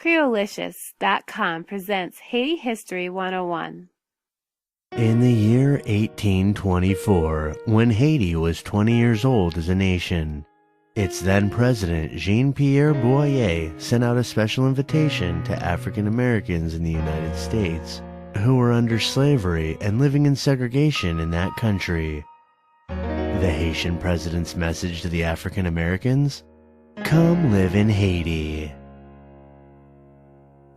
Creolicious.com presents Haiti History 101. In the year 1824, when Haiti was 20 years old as a nation, its then president Jean-Pierre Boyer sent out a special invitation to African Americans in the United States who were under slavery and living in segregation in that country. The Haitian president's message to the African Americans? Come live in Haiti.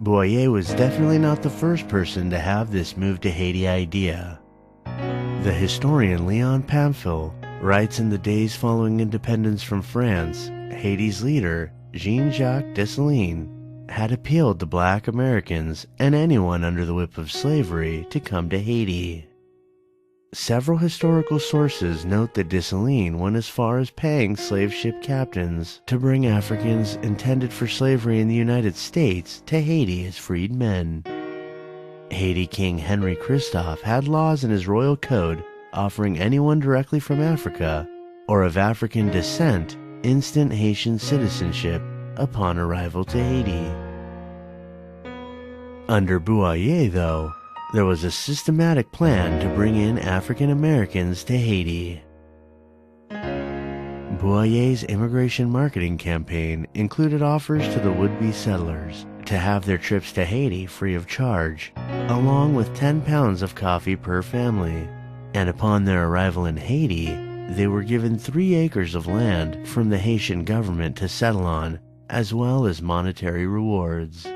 Boyer was definitely not the first person to have this move to Haiti idea. The historian Leon Pamphile writes in the days following independence from France, Haiti's leader, Jean-Jacques Dessalines, had appealed to black Americans and anyone under the whip of slavery to come to Haiti. Several historical sources note that Dessalines went as far as paying slave ship captains to bring Africans intended for slavery in the United States to Haiti as freed men. Haiti King Henry Christophe had laws in his royal code offering anyone directly from Africa or of African descent instant Haitian citizenship upon arrival to Haiti. Under Boyer, though, there was a systematic plan to bring in African Americans to Haiti. Boyer's immigration marketing campaign included offers to the would-be settlers to have their trips to Haiti free of charge, along with 10 pounds of coffee per family. And upon their arrival in Haiti, they were given 3 acres of land from the Haitian government to settle on, as well as monetary rewards.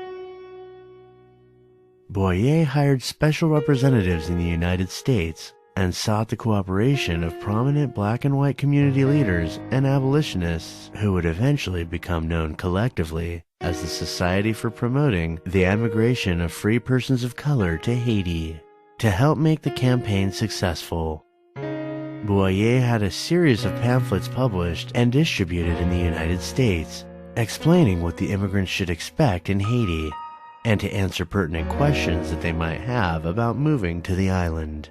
Boyer hired special representatives in the United States and sought the cooperation of prominent black and white community leaders and abolitionists who would eventually become known collectively as the Society for Promoting the Emigration of Free Persons of Color to Haiti, to help make the campaign successful. Boyer had a series of pamphlets published and distributed in the United States, explaining what the immigrants should expect in Haiti, and to answer pertinent questions that they might have about moving to the island.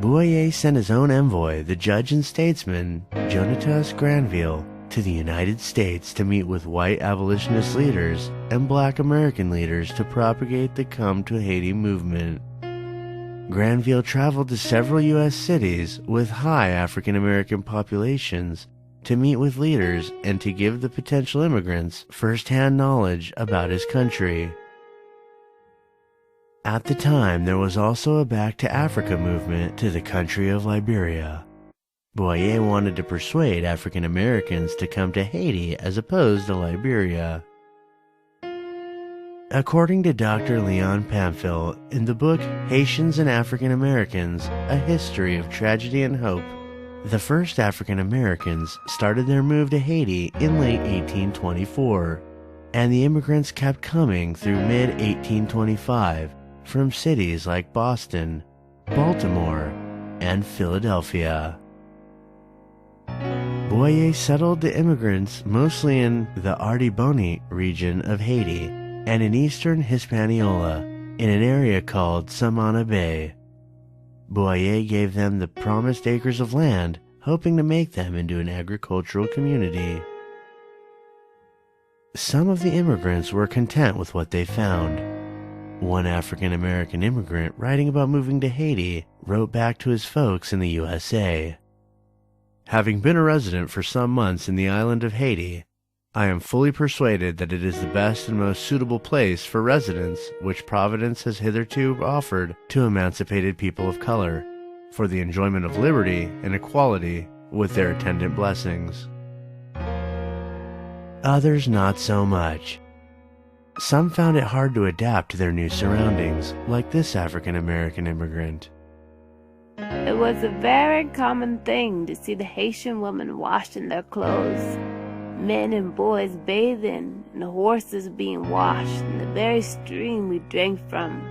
Boyer sent his own envoy, the judge and statesman Jonatas Granville, to the United States to meet with white abolitionist leaders and black American leaders to propagate the Come to Haiti movement. Granville traveled to several U.S. cities with high African American populations to meet with leaders and to give the potential immigrants first-hand knowledge about his country. At the time, there was also a Back to Africa movement to the country of Liberia. Boyer wanted to persuade African Americans to come to Haiti as opposed to Liberia. According to Dr. Leon Pamphile, in the book Haitians and African Americans, A History of Tragedy and Hope, the first African Americans started their move to Haiti in late 1824, and the immigrants kept coming through mid-1825 from cities like Boston, Baltimore, and Philadelphia. Boyer settled the immigrants mostly in the Artibonite region of Haiti and in eastern Hispaniola, in an area called Samana Bay. Boyer gave them the promised acres of land, hoping to make them into an agricultural community. Some of the immigrants were content with what they found. One African American immigrant writing about moving to Haiti wrote back to his folks in the USA. Having been a resident for some months in the island of Haiti, I am fully persuaded that it is the best and most suitable place for residence which Providence has hitherto offered to emancipated people of color, for the enjoyment of liberty and equality with their attendant blessings. Others not so much. Some found it hard to adapt to their new surroundings, like this African American immigrant. It was a very common thing to see the Haitian women washing their clothes, men and boys bathing, and the horses being washed in the very stream we drank from.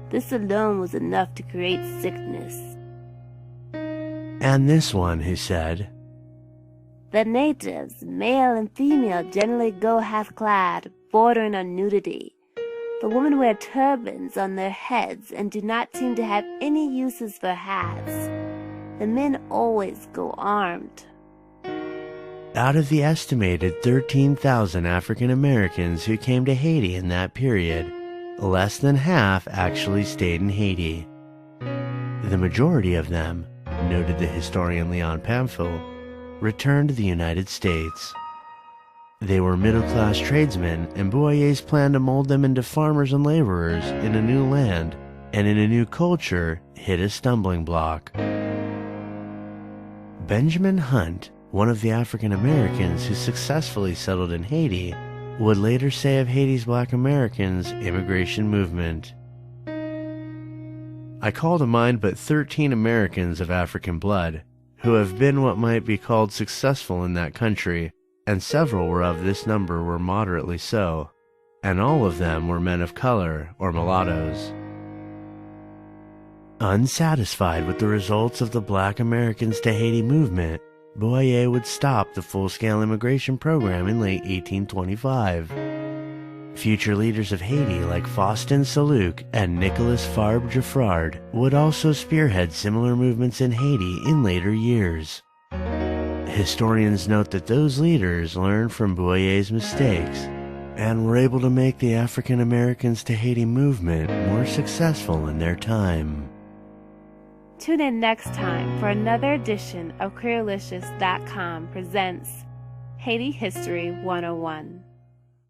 This alone was enough to create sickness. And this one who said, The natives, male and female, generally go half-clad, bordering on nudity. The women wear turbans on their heads and do not seem to have any uses for hats. The men always go armed. Out of the estimated 13,000 African Americans who came to Haiti in that period, less than half actually stayed in Haiti. The majority of them, noted the historian Leon Pamphil, returned to the United States. They were middle-class tradesmen, and Boyer's plan to mold them into farmers and laborers in a new land and in a new culture hit a stumbling block. Benjamin Hunt, one of the African Americans who successfully settled in Haiti, would later say of Haiti's Black Americans' immigration movement, "I call to mind but 13 Americans of African blood, who have been what might be called successful in that country, and several were of this number were moderately so, and all of them were men of color or mulattoes." Unsatisfied with the results of the Black Americans to Haiti movement, Boyer would stop the full-scale immigration program in late 1825. Future leaders of Haiti like Faustin Saluc and Nicolas Fabre Giffard would also spearhead similar movements in Haiti in later years. Historians note that those leaders learned from Boyer's mistakes and were able to make the African Americans to Haiti movement more successful in their time. Tune in next time for another edition of Creolicious.com presents Haiti History 101.